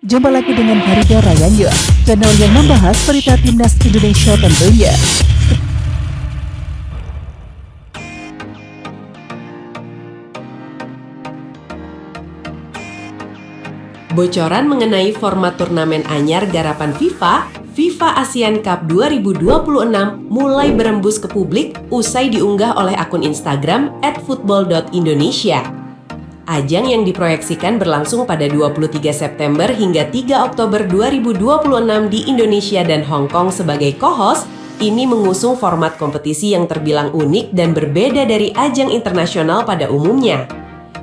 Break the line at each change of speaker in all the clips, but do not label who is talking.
Jumpa lagi dengan Farida Rayanyo, channel yang membahas berita timnas Indonesia tentunya.
Bocoran mengenai format turnamen anyar garapan FIFA, FIFA ASEAN Cup 2026 mulai berembus ke publik usai diunggah oleh akun Instagram @football.indonesia. Ajang yang diproyeksikan berlangsung pada 23 September hingga 3 Oktober 2026 di Indonesia dan Hong Kong sebagai co-host, ini mengusung format kompetisi yang terbilang unik dan berbeda dari ajang internasional pada umumnya.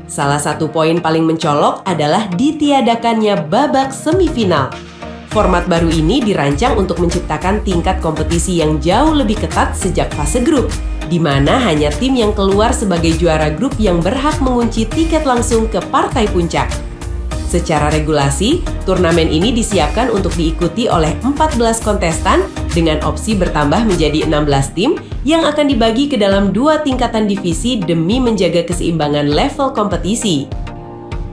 Salah satu poin paling mencolok adalah ditiadakannya babak semifinal. Format baru ini dirancang untuk menciptakan tingkat kompetisi yang jauh lebih ketat sejak fase grup, di mana hanya tim yang keluar sebagai juara grup yang berhak mengunci tiket langsung ke partai puncak. Secara regulasi, turnamen ini disiapkan untuk diikuti oleh 14 kontestan dengan opsi bertambah menjadi 16 tim yang akan dibagi ke dalam 2 tingkatan divisi demi menjaga keseimbangan level kompetisi.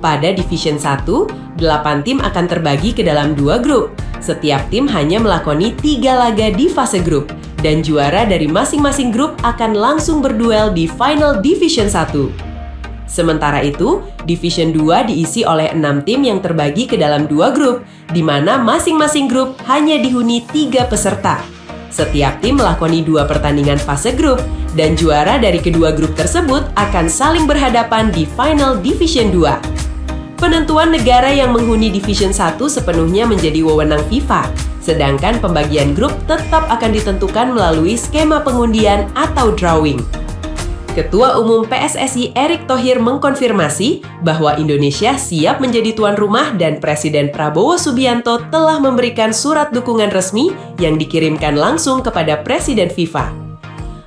Pada Division 1, 8 tim akan terbagi ke dalam 2 grup. Setiap tim hanya melakoni 3 laga di fase grup, dan juara dari masing-masing grup akan langsung berduel di Final Division 1. Sementara itu, Division 2 diisi oleh 6 tim yang terbagi ke dalam 2 grup, di mana masing-masing grup hanya dihuni 3 peserta. Setiap tim melakoni 2 pertandingan fase grup, dan juara dari kedua grup tersebut akan saling berhadapan di Final Division 2. Penentuan negara yang menghuni Division 1 sepenuhnya menjadi wewenang FIFA, sedangkan pembagian grup tetap akan ditentukan melalui skema pengundian atau drawing. Ketua Umum PSSI Erick Thohir mengkonfirmasi bahwa Indonesia siap menjadi tuan rumah dan Presiden Prabowo Subianto telah memberikan surat dukungan resmi yang dikirimkan langsung kepada Presiden FIFA.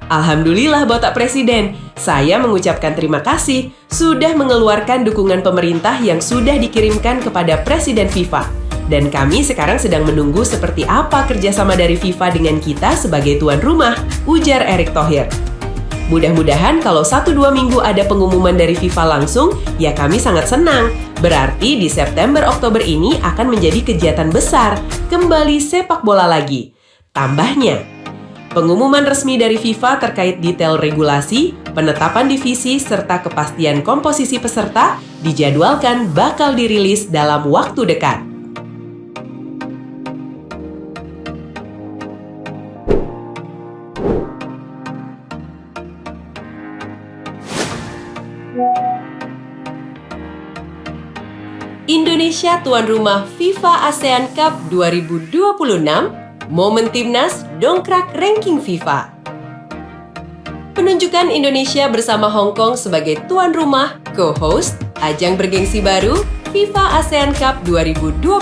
Alhamdulillah Bapak Presiden, saya mengucapkan terima kasih sudah mengeluarkan dukungan pemerintah yang sudah dikirimkan kepada Presiden FIFA. Dan kami sekarang sedang menunggu seperti apa kerjasama dari FIFA dengan kita sebagai tuan rumah, ujar Erick Thohir. Mudah-mudahan kalau 1-2 minggu ada pengumuman dari FIFA langsung, ya kami sangat senang. Berarti di September-Oktober ini akan menjadi kegiatan besar, kembali sepak bola lagi. Tambahnya, pengumuman resmi dari FIFA terkait detail regulasi, penetapan divisi, serta kepastian komposisi peserta dijadwalkan bakal dirilis dalam waktu dekat. Indonesia tuan rumah FIFA ASEAN Cup 2026, momen timnas dongkrak ranking FIFA. Penunjukan Indonesia bersama Hong Kong sebagai tuan rumah, co-host, ajang bergengsi baru FIFA ASEAN Cup 2026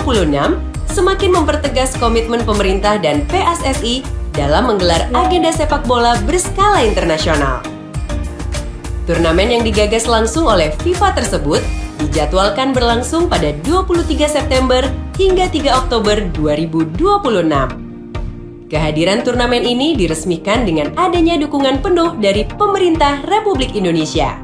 semakin mempertegas komitmen pemerintah dan PSSI dalam menggelar agenda sepak bola berskala internasional. Turnamen yang digagas langsung oleh FIFA tersebut dijadwalkan berlangsung pada 23 September hingga 3 Oktober 2026. Kehadiran turnamen ini diresmikan dengan adanya dukungan penuh dari pemerintah Republik Indonesia.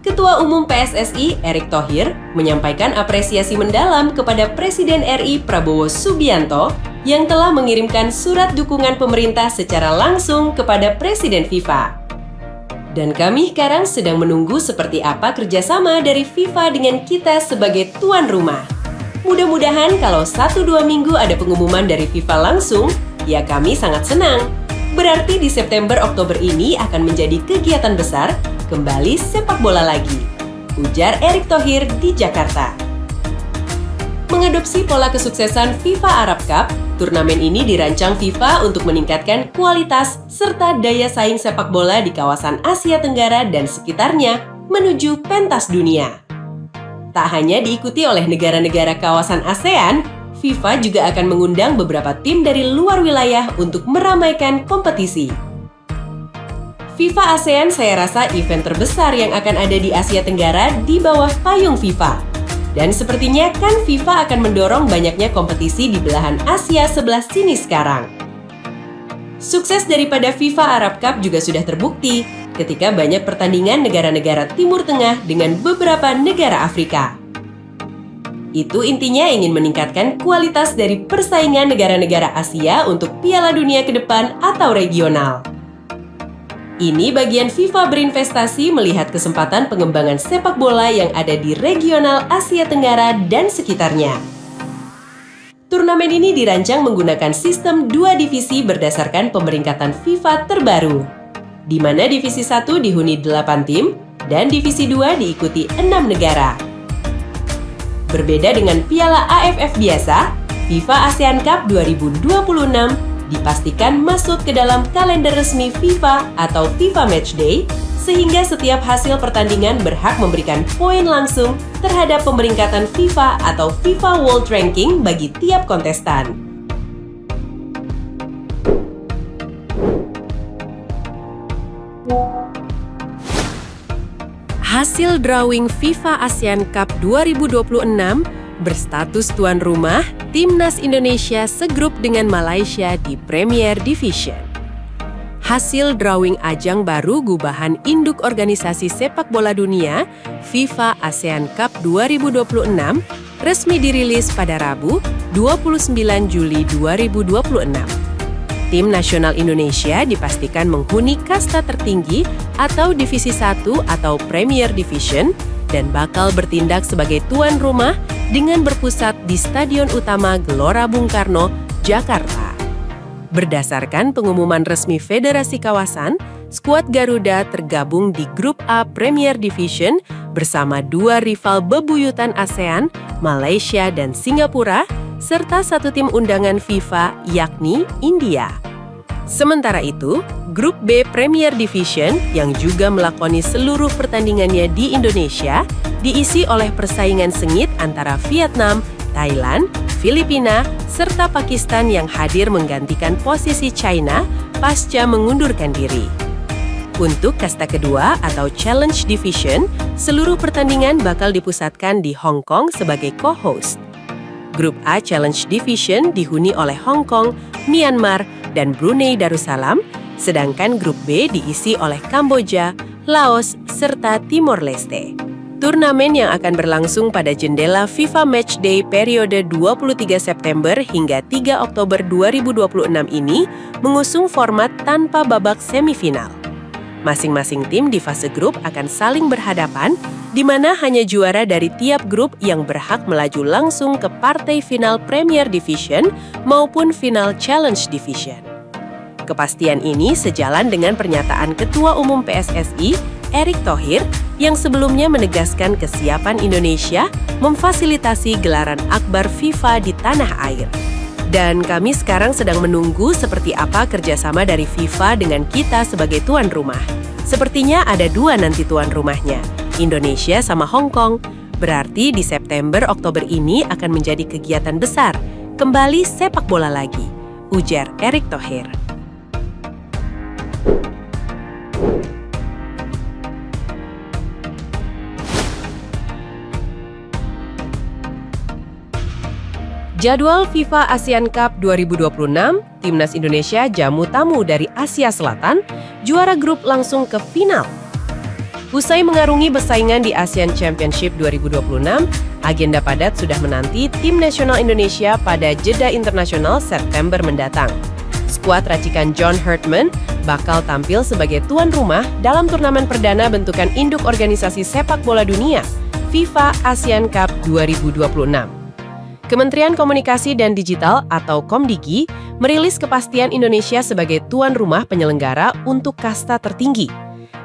Ketua Umum PSSI Erick Thohir menyampaikan apresiasi mendalam kepada Presiden RI Prabowo Subianto yang telah mengirimkan surat dukungan pemerintah secara langsung kepada Presiden FIFA. Dan kami sekarang sedang menunggu seperti apa kerjasama dari FIFA dengan kita sebagai tuan rumah. Mudah-mudahan kalau 1-2 minggu ada pengumuman dari FIFA langsung, ya kami sangat senang. Berarti di September-Oktober ini akan menjadi kegiatan besar, kembali sepak bola lagi, ujar Erick Thohir di Jakarta. Mengadopsi pola kesuksesan FIFA Arab Cup, turnamen ini dirancang FIFA untuk meningkatkan kualitas serta daya saing sepak bola di kawasan Asia Tenggara dan sekitarnya menuju pentas dunia. Tak hanya diikuti oleh negara-negara kawasan ASEAN, FIFA juga akan mengundang beberapa tim dari luar wilayah untuk meramaikan kompetisi. FIFA ASEAN saya rasa event terbesar yang akan ada di Asia Tenggara di bawah payung FIFA. Dan sepertinya kan FIFA akan mendorong banyaknya kompetisi di belahan Asia sebelah sini sekarang. Sukses daripada FIFA Arab Cup juga sudah terbukti ketika banyak pertandingan negara-negara Timur Tengah dengan beberapa negara Afrika. Itu intinya ingin meningkatkan kualitas dari persaingan negara-negara Asia untuk Piala Dunia ke depan atau regional. Ini bagian FIFA berinvestasi melihat kesempatan pengembangan sepak bola yang ada di regional Asia Tenggara dan sekitarnya. Turnamen ini dirancang menggunakan sistem 2 divisi berdasarkan pemeringkatan FIFA terbaru, di mana divisi 1 dihuni 8 tim dan divisi 2 diikuti 6 negara. Berbeda dengan Piala AFF biasa, FIFA ASEAN Cup 2026 dipastikan masuk ke dalam kalender resmi FIFA atau FIFA Matchday, sehingga setiap hasil pertandingan berhak memberikan poin langsung terhadap pemeringkatan FIFA atau FIFA World Ranking bagi tiap kontestan. Hasil drawing FIFA ASEAN Cup 2026 berstatus tuan rumah, Timnas Indonesia segrup dengan Malaysia di Premier Division. Hasil drawing ajang baru gubahan induk organisasi sepak bola dunia FIFA ASEAN Cup 2026 resmi dirilis pada Rabu 29 Juli 2026. Tim nasional Indonesia dipastikan menghuni kasta tertinggi atau Divisi 1 atau Premier Division dan bakal bertindak sebagai tuan rumah dengan berpusat di Stadion Utama Gelora Bung Karno, Jakarta. Berdasarkan pengumuman resmi Federasi Kawasan, skuad Garuda tergabung di Grup A Premier Division bersama 2 rival bebuyutan ASEAN, Malaysia dan Singapura, serta 1 tim undangan FIFA yakni India. Sementara itu, Grup B Premier Division yang juga melakoni seluruh pertandingannya di Indonesia diisi oleh persaingan sengit antara Vietnam, Thailand, Filipina, serta Pakistan yang hadir menggantikan posisi China pasca mengundurkan diri. Untuk kasta kedua atau Challenge Division, seluruh pertandingan bakal dipusatkan di Hong Kong sebagai co-host. Grup A Challenge Division dihuni oleh Hong Kong, Myanmar, dan Brunei Darussalam, sedangkan Grup B diisi oleh Kamboja, Laos, serta Timor Leste. Turnamen yang akan berlangsung pada jendela FIFA Matchday periode 23 September hingga 3 Oktober 2026 ini mengusung format tanpa babak semifinal. Masing-masing tim di fase grup akan saling berhadapan, di mana hanya juara dari tiap grup yang berhak melaju langsung ke partai final Premier Division maupun final Challenge Division. Kepastian ini sejalan dengan pernyataan Ketua Umum PSSI, Erick Thohir, yang sebelumnya menegaskan kesiapan Indonesia memfasilitasi gelaran akbar FIFA di tanah air. Dan kami sekarang sedang menunggu seperti apa kerjasama dari FIFA dengan kita sebagai tuan rumah. Sepertinya ada 2 nanti tuan rumahnya, Indonesia sama Hong Kong. Berarti di September-Oktober ini akan menjadi kegiatan besar, kembali sepak bola lagi, ujar Erick Thohir. Jadwal FIFA ASEAN Cup 2026, Timnas Indonesia jamu tamu dari Asia Selatan, juara grup langsung ke final. Usai mengarungi persaingan di ASEAN Championship 2026, agenda padat sudah menanti tim nasional Indonesia pada jeda internasional September mendatang. Skuad racikan John Herdman bakal tampil sebagai tuan rumah dalam turnamen perdana bentukan induk organisasi sepak bola dunia, FIFA ASEAN Cup 2026. Kementerian Komunikasi dan Digital atau Komdigi merilis kepastian Indonesia sebagai tuan rumah penyelenggara untuk kasta tertinggi.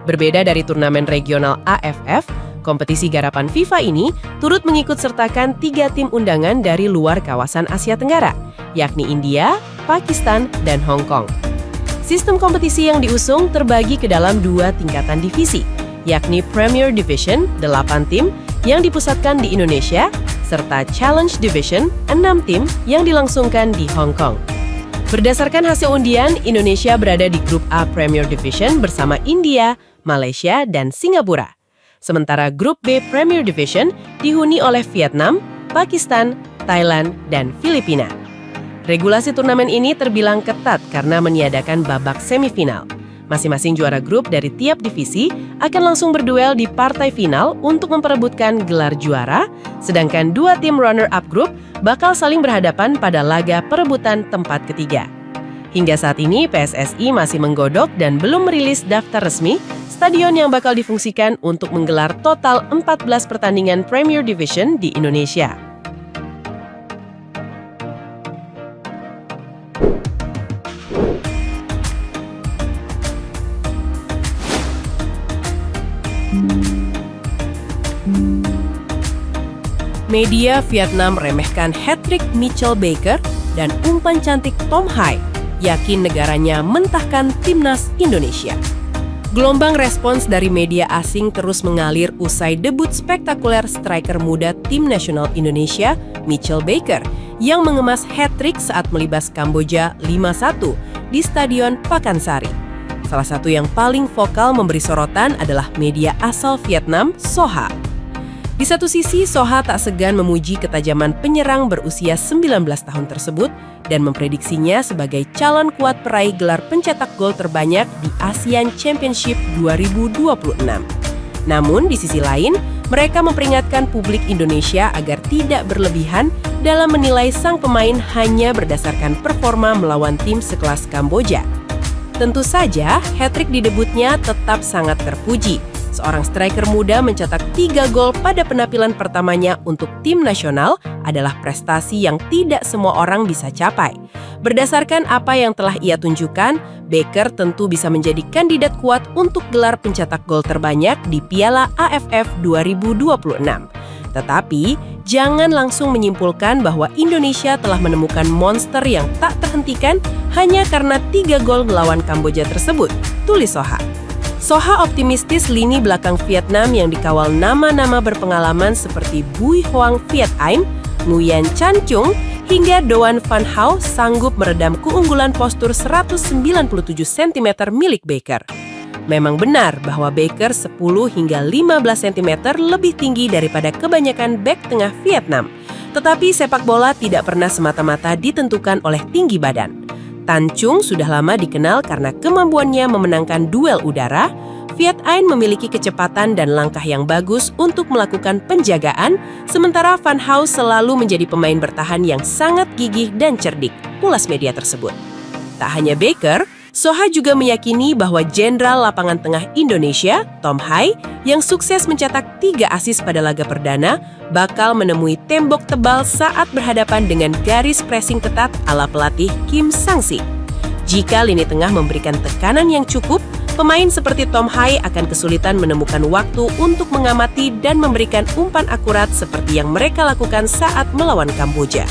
Berbeda dari turnamen regional AFF, kompetisi garapan FIFA ini turut mengikut sertakan 3 tim undangan dari luar kawasan Asia Tenggara, yakni India, Pakistan, dan Hong Kong. Sistem kompetisi yang diusung terbagi ke dalam 2 tingkatan divisi, yakni Premier Division 8 tim yang dipusatkan di Indonesia, serta Challenge Division 6 tim yang dilangsungkan di Hong Kong. Berdasarkan hasil undian, Indonesia berada di Grup A Premier Division bersama India, Malaysia, dan Singapura. Sementara Grup B Premier Division dihuni oleh Vietnam, Pakistan, Thailand, dan Filipina. Regulasi turnamen ini terbilang ketat karena meniadakan babak semifinal. Masing-masing juara grup dari tiap divisi akan langsung berduel di partai final untuk memperebutkan gelar juara, sedangkan dua tim runner-up grup bakal saling berhadapan pada laga perebutan tempat ketiga. Hingga saat ini, PSSI masih menggodok dan belum merilis daftar resmi stadion yang bakal difungsikan untuk menggelar total 14 pertandingan Premier Division di Indonesia. Media Vietnam remehkan hat-trick Mitchell Baker dan umpan cantik Tom Hai, yakin negaranya mentahkan timnas Indonesia. Gelombang respons dari media asing terus mengalir usai debut spektakuler striker muda tim nasional Indonesia, Mitchell Baker, yang mengemas hat-trick saat melibas Kamboja 5-1 di Stadion Pakansari. Salah satu yang paling vokal memberi sorotan adalah media asal Vietnam, Soha. Di satu sisi, Soha tak segan memuji ketajaman penyerang berusia 19 tahun tersebut dan memprediksinya sebagai calon kuat peraih gelar pencetak gol terbanyak di ASEAN Championship 2026. Namun, di sisi lain, mereka memperingatkan publik Indonesia agar tidak berlebihan dalam menilai sang pemain hanya berdasarkan performa melawan tim sekelas Kamboja. Tentu saja, hat-trick di debutnya tetap sangat terpuji. Seorang striker muda mencetak 3 gol pada penampilan pertamanya untuk tim nasional adalah prestasi yang tidak semua orang bisa capai. Berdasarkan apa yang telah ia tunjukkan, Baker tentu bisa menjadi kandidat kuat untuk gelar pencetak gol terbanyak di Piala AFF 2026. Tetapi, jangan langsung menyimpulkan bahwa Indonesia telah menemukan monster yang tak terhentikan hanya karena 3 gol melawan Kamboja tersebut, tulis Soha. Soha optimistis lini belakang Vietnam yang dikawal nama-nama berpengalaman seperti Bui Hoang Viet Anh, Nguyen Chan Chung, hingga Doan Van Hau sanggup meredam keunggulan postur 197 cm milik Baker. Memang benar bahwa Baker 10 hingga 15 cm lebih tinggi daripada kebanyakan bek tengah Vietnam. Tetapi sepak bola tidak pernah semata-mata ditentukan oleh tinggi badan. Tan Chung sudah lama dikenal karena kemampuannya memenangkan duel udara. Viet Anh memiliki kecepatan dan langkah yang bagus untuk melakukan penjagaan, sementara Van Hau selalu menjadi pemain bertahan yang sangat gigih dan cerdik, ulas media tersebut. Tak hanya Baker, Soha juga meyakini bahwa jenderal lapangan tengah Indonesia, Tom Hai, yang sukses mencetak 3 assist pada laga perdana, bakal menemui tembok tebal saat berhadapan dengan garis pressing ketat ala pelatih Kim Sang-si. Jika lini tengah memberikan tekanan yang cukup, pemain seperti Tom Hai akan kesulitan menemukan waktu untuk mengamati dan memberikan umpan akurat seperti yang mereka lakukan saat melawan Kamboja.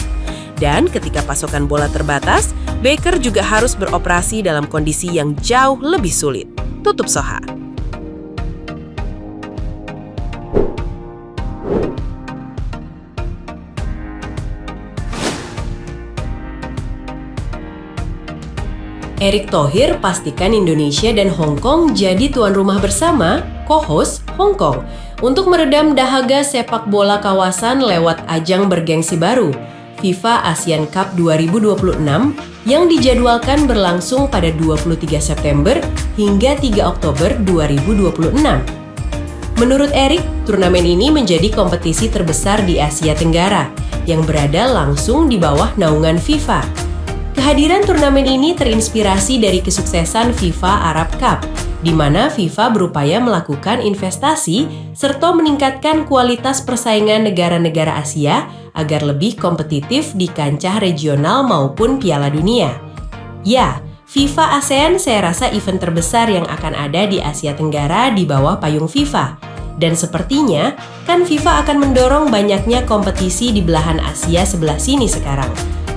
Dan ketika pasokan bola terbatas, Baker juga harus beroperasi dalam kondisi yang jauh lebih sulit. Tutup Soha. Erick Thohir pastikan Indonesia dan Hong Kong jadi tuan rumah bersama, co-host Hong Kong, untuk meredam dahaga sepak bola kawasan lewat ajang bergengsi baru, FIFA ASEAN Cup 2026 yang dijadwalkan berlangsung pada 23 September hingga 3 Oktober 2026. Menurut Erick, turnamen ini menjadi kompetisi terbesar di Asia Tenggara yang berada langsung di bawah naungan FIFA. Kehadiran turnamen ini terinspirasi dari kesuksesan FIFA Arab Cup, di mana FIFA berupaya melakukan investasi serta meningkatkan kualitas persaingan negara-negara Asia agar lebih kompetitif di kancah regional maupun Piala Dunia. Ya, FIFA ASEAN saya rasa event terbesar yang akan ada di Asia Tenggara di bawah payung FIFA. Dan sepertinya, kan FIFA akan mendorong banyaknya kompetisi di belahan Asia sebelah sini sekarang.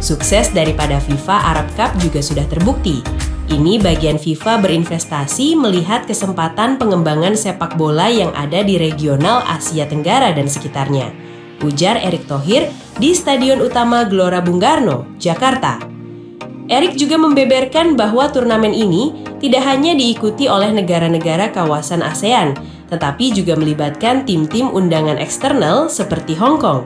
Sukses daripada FIFA Arab Cup juga sudah terbukti. Ini bagian FIFA berinvestasi melihat kesempatan pengembangan sepak bola yang ada di regional Asia Tenggara dan sekitarnya, ujar Erick Thohir di Stadion Utama Gelora Bung Karno, Jakarta. Erick juga membeberkan bahwa turnamen ini tidak hanya diikuti oleh negara-negara kawasan ASEAN, tetapi juga melibatkan tim-tim undangan eksternal seperti Hong Kong.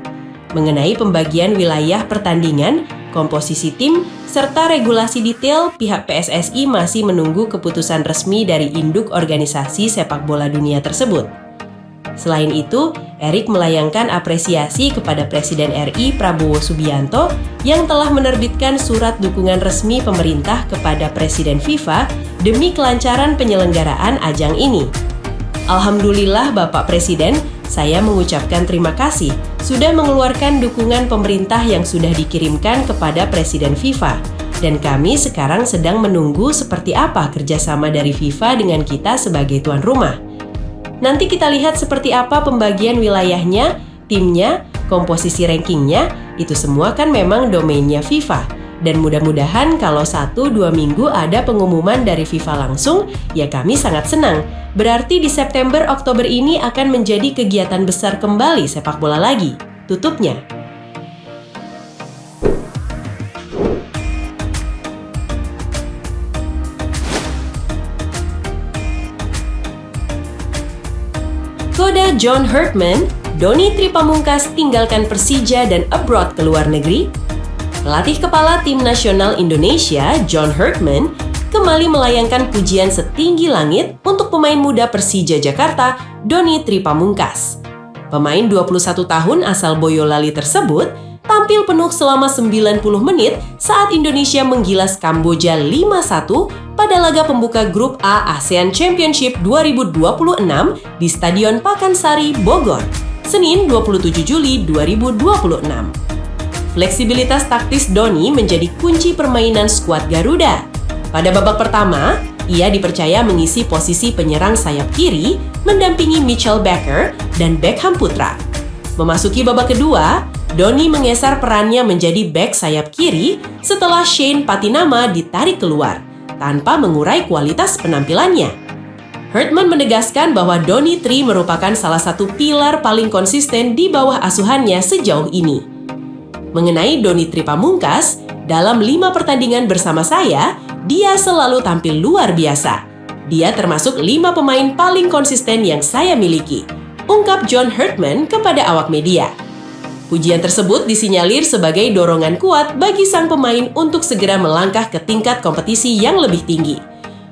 Mengenai pembagian wilayah pertandingan, Komposisi tim, serta regulasi detail, pihak PSSI masih menunggu keputusan resmi dari induk organisasi sepak bola dunia tersebut. Selain itu, Erik melayangkan apresiasi kepada Presiden RI Prabowo Subianto yang telah menerbitkan surat dukungan resmi pemerintah kepada Presiden FIFA demi kelancaran penyelenggaraan ajang ini. Alhamdulillah Bapak Presiden, saya mengucapkan terima kasih sudah mengeluarkan dukungan pemerintah yang sudah dikirimkan kepada Presiden FIFA. Dan kami sekarang sedang menunggu seperti apa kerjasama dari FIFA dengan kita sebagai tuan rumah. Nanti kita lihat seperti apa pembagian wilayahnya, timnya, komposisi rankingnya, itu semua kan memang domainnya FIFA. Dan mudah-mudahan kalau 1-2 minggu ada pengumuman dari FIFA langsung, ya kami sangat senang. Berarti di September-Oktober ini akan menjadi kegiatan besar kembali sepak bola lagi. Tutupnya. Koda John Herdman, Doni Tripamungkas tinggalkan Persija dan abroad ke luar negeri. Pelatih kepala tim nasional Indonesia, John Herdman, kembali melayangkan pujian setinggi langit untuk pemain muda Persija Jakarta, Doni Tripamungkas. Pemain 21 tahun asal Boyolali tersebut tampil penuh selama 90 menit saat Indonesia menggilas Kamboja 5-1 pada laga pembuka Grup A ASEAN Championship 2026 di Stadion Pakansari, Bogor, Senin 27 Juli 2026. Fleksibilitas taktis Doni menjadi kunci permainan skuad Garuda. Pada babak pertama, ia dipercaya mengisi posisi penyerang sayap kiri, mendampingi Mitchell Baker dan Beckham Putra. Memasuki babak kedua, Doni menggeser perannya menjadi bek sayap kiri setelah Shane Patinama ditarik keluar, tanpa mengurai kualitas penampilannya. Herdman menegaskan bahwa Doni Tri merupakan salah satu pilar paling konsisten di bawah asuhannya sejauh ini. Mengenai Doni Tripamungkas, dalam 5 pertandingan bersama saya, dia selalu tampil luar biasa. Dia termasuk 5 pemain paling konsisten yang saya miliki, ungkap John Herdman kepada awak media. Pujian tersebut disinyalir sebagai dorongan kuat bagi sang pemain untuk segera melangkah ke tingkat kompetisi yang lebih tinggi.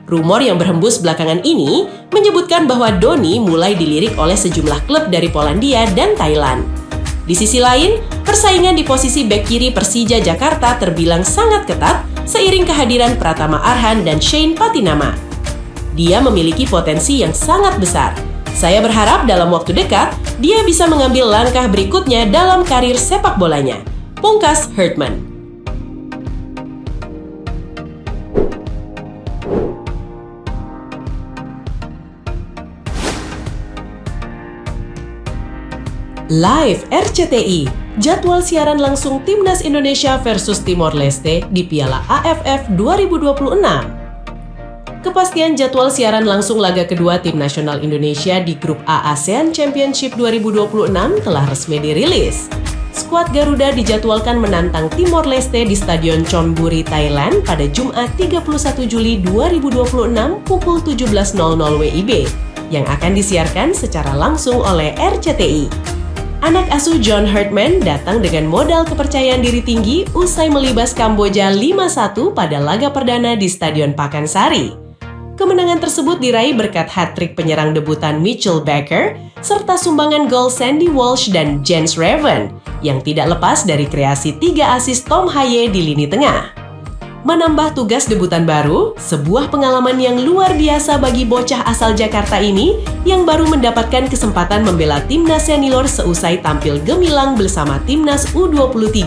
Rumor yang berhembus belakangan ini menyebutkan bahwa Doni mulai dilirik oleh sejumlah klub dari Polandia dan Thailand. Di sisi lain, persaingan di posisi bek kiri Persija Jakarta terbilang sangat ketat seiring kehadiran Pratama Arhan dan Shane Patinama. Dia memiliki potensi yang sangat besar. Saya berharap dalam waktu dekat, dia bisa mengambil langkah berikutnya dalam karir sepak bolanya. Pungkas Herdman. Live RCTI, jadwal siaran langsung Timnas Indonesia versus Timor Leste di Piala AFF 2026. Kepastian jadwal siaran langsung laga kedua Tim Nasional Indonesia di Grup A ASEAN Championship 2026 telah resmi dirilis. Skuad Garuda dijadwalkan menantang Timor Leste di Stadion Chonburi, Thailand pada Jumat 31 Juli 2026 pukul 17.00 WIB yang akan disiarkan secara langsung oleh RCTI. Anak asuh John Herdman datang dengan modal kepercayaan diri tinggi usai melibas Kamboja 5-1 pada laga perdana di Stadion Pakansari. Kemenangan tersebut diraih berkat hat-trick penyerang debutan Mitchell Baker serta sumbangan gol Sandy Walsh dan Jens Raven yang tidak lepas dari kreasi 3 asis Tom Haye di lini tengah. Menambah tugas debutan baru, sebuah pengalaman yang luar biasa bagi bocah asal Jakarta ini yang baru mendapatkan kesempatan membela timnas senior seusai tampil gemilang bersama timnas U23.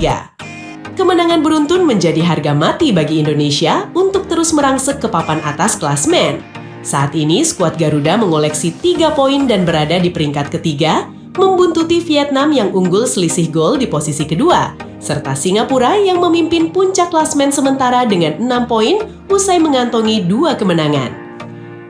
Kemenangan beruntun menjadi harga mati bagi Indonesia untuk terus merangsek ke papan atas klasmen. Saat ini skuad Garuda mengoleksi 3 poin dan berada di peringkat ketiga, membuntuti Vietnam yang unggul selisih gol di posisi kedua, serta Singapura yang memimpin puncak klasmen sementara dengan 6 poin usai mengantongi 2 kemenangan.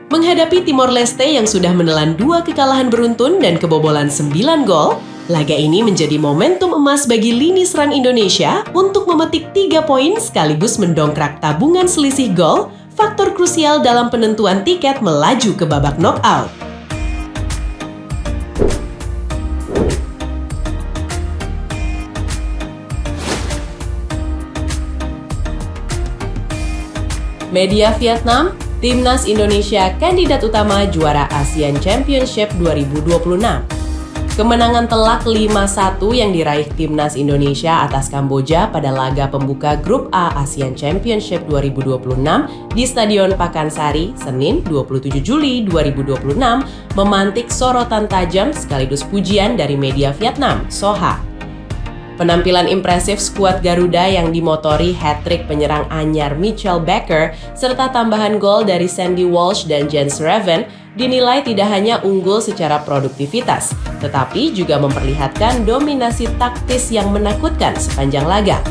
Menghadapi Timor Leste yang sudah menelan 2 kekalahan beruntun dan kebobolan 9 gol, laga ini menjadi momentum emas bagi lini serang Indonesia untuk memetik 3 poin sekaligus mendongkrak tabungan selisih gol, faktor krusial dalam penentuan tiket melaju ke babak knockout. Media Vietnam, Timnas Indonesia kandidat utama juara ASEAN Championship 2026. Kemenangan telak 5-1 yang diraih Timnas Indonesia atas Kamboja pada laga pembuka Grup A ASEAN Championship 2026 di Stadion Pakansari, Senin 27 Juli 2026 memantik sorotan tajam sekaligus pujian dari media Vietnam, Soha. Penampilan impresif skuad Garuda yang dimotori hat-trick penyerang anyar Mitchell Baker serta tambahan gol dari Sandy Walsh dan Jens Raven dinilai tidak hanya unggul secara produktivitas, tetapi juga memperlihatkan dominasi taktis yang menakutkan sepanjang laga.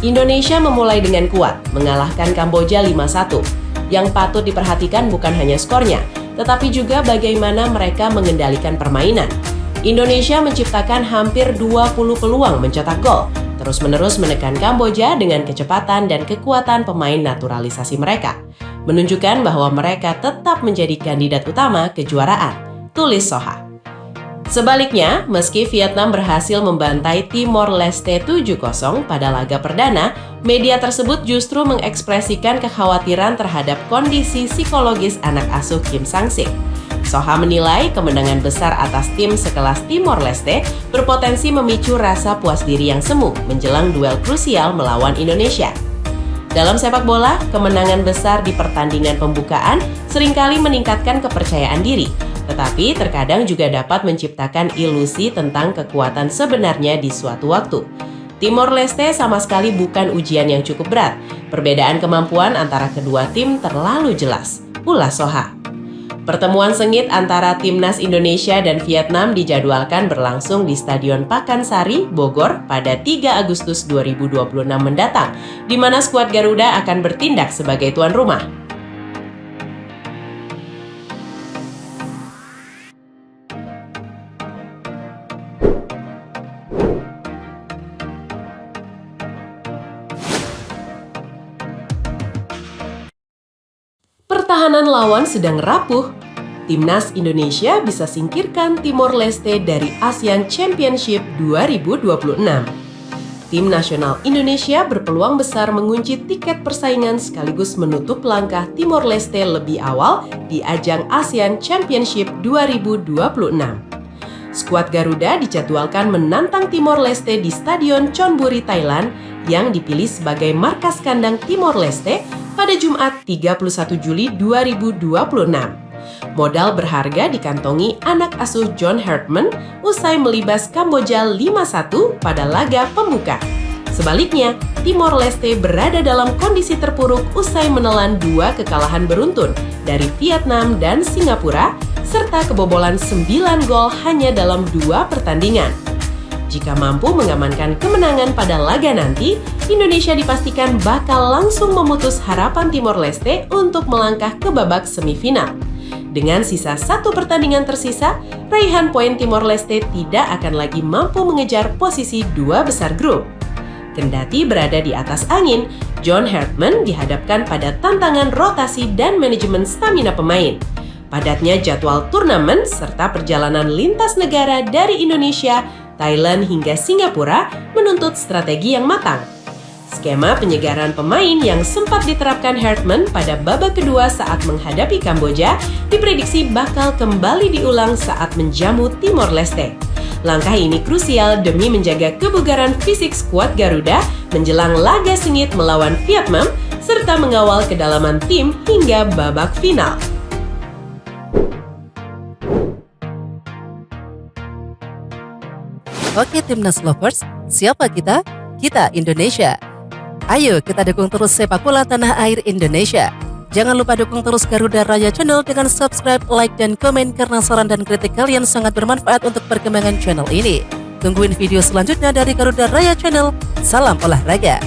Indonesia memulai dengan kuat, mengalahkan Kamboja 5-1. Yang patut diperhatikan bukan hanya skornya, tetapi juga bagaimana mereka mengendalikan permainan. Indonesia menciptakan hampir 20 peluang mencetak gol, terus-menerus menekan Kamboja dengan kecepatan dan kekuatan pemain naturalisasi mereka, menunjukkan bahwa mereka tetap menjadi kandidat utama kejuaraan, tulis Soha. Sebaliknya, meski Vietnam berhasil membantai Timor Leste 7-0 pada laga perdana, media tersebut justru mengekspresikan kekhawatiran terhadap kondisi psikologis anak asuh Kim Sang-sik. Soha menilai kemenangan besar atas tim sekelas Timor Leste berpotensi memicu rasa puas diri yang semu menjelang duel krusial melawan Indonesia. Dalam sepak bola, kemenangan besar di pertandingan pembukaan seringkali meningkatkan kepercayaan diri, tetapi terkadang juga dapat menciptakan ilusi tentang kekuatan sebenarnya di suatu waktu. Timor Leste sama sekali bukan ujian yang cukup berat. Perbedaan kemampuan antara kedua tim terlalu jelas, ulas Soha. Pertemuan sengit antara Timnas Indonesia dan Vietnam dijadwalkan berlangsung di Stadion Pakansari, Bogor pada 3 Agustus 2026 mendatang, di mana skuad Garuda akan bertindak sebagai tuan rumah. Pertahanan lawan sedang rapuh. Timnas Indonesia bisa singkirkan Timor Leste dari ASEAN Championship 2026. Tim nasional Indonesia berpeluang besar mengunci tiket persaingan sekaligus menutup langkah Timor Leste lebih awal di ajang ASEAN Championship 2026. Skuad Garuda dijadwalkan menantang Timor Leste di Stadion Chonburi, Thailand yang dipilih sebagai markas kandang Timor Leste pada Jumat 31 Juli 2026. Modal berharga dikantongi anak asuh John Hartman usai melibas Kamboja 5-1 pada laga pembuka. Sebaliknya, Timor Leste berada dalam kondisi terpuruk usai menelan 2 kekalahan beruntun dari Vietnam dan Singapura, serta kebobolan 9 gol hanya dalam 2 pertandingan. Jika mampu mengamankan kemenangan pada laga nanti, Indonesia dipastikan bakal langsung memutus harapan Timor Leste untuk melangkah ke babak semifinal. Dengan sisa 1 pertandingan tersisa, raihan poin Timor Leste tidak akan lagi mampu mengejar posisi 2 besar grup. Kendati berada di atas angin, John Hartman dihadapkan pada tantangan rotasi dan manajemen stamina pemain. Padatnya jadwal turnamen serta perjalanan lintas negara dari Indonesia, Thailand hingga Singapura menuntut strategi yang matang. Skema penyegaran pemain yang sempat diterapkan Hartman pada babak kedua saat menghadapi Kamboja diprediksi bakal kembali diulang saat menjamu Timor Leste. Langkah ini krusial demi menjaga kebugaran fisik skuad Garuda menjelang laga sengit melawan Vietnam serta mengawal kedalaman tim hingga babak final.
Oke Timnas Lovers, siapa kita? Kita Indonesia. Ayo kita dukung terus sepak bola tanah air Indonesia. Jangan lupa dukung terus Garuda Raya Channel dengan subscribe, like, dan komen karena saran dan kritik kalian sangat bermanfaat untuk perkembangan channel ini. Tungguin video selanjutnya dari Garuda Raya Channel. Salam olahraga.